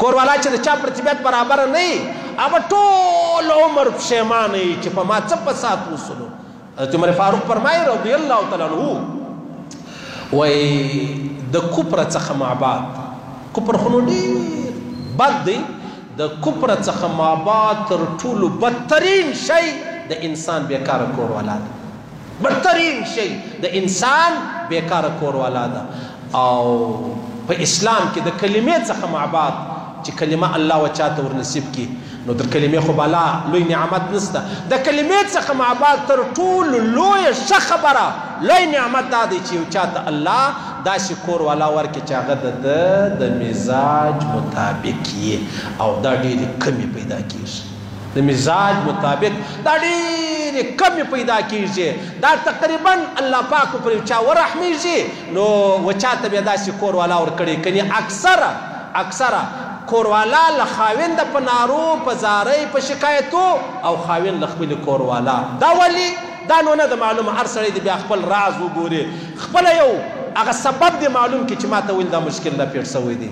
کوروالا چې د چا پر طبیعت برابر نه وي هغه ټول عمر پښیمانه وي چې په ما څه فساد وسلو. حضرت عمر فاروق فرمایي رضی الله تعالی عنه وایي د کفر څخه مابعد، کفر خو نو ډېر بد دی، د کفر څخه مابعد تر ټولو بدترین شی د انسان بیکاره کوروالا ده. بدترین شی د انسان بیکاره کوروالا ده. او په اسلام کې د کلمې څخه مابعد چې کلمه الله وچاته ورنصیب کی نو در کلمې خو بالا لوی نعمت نسته. د کلمې څخه مابعد تر ټولو لویه ښه خبره لوی نعمت دا دی چې یو چاته الله داسې کوروالا ورکړي چې هغه د مزاج مطابق یې او دا ډېرې کمې پیدا کېږي. د مزاج مطابق دا ډېرې کمې پیدا کېږي. دا تقریبا الله پاک پر چا ورحمیږي نو وچاته بیا داسې کوروالا ورکړي. کني اکثره کوروالا له خاوند په نارو په زارۍ په شکایتو او خاوند له خپل کوروالا. دا ولی دا نو نه د معلومه هر سړی دی بیا خپل راز وګوري، خپل یو هغه سبب دی معلوم کی چې ماته ویل دا مشکل لا پیښ شوی دی.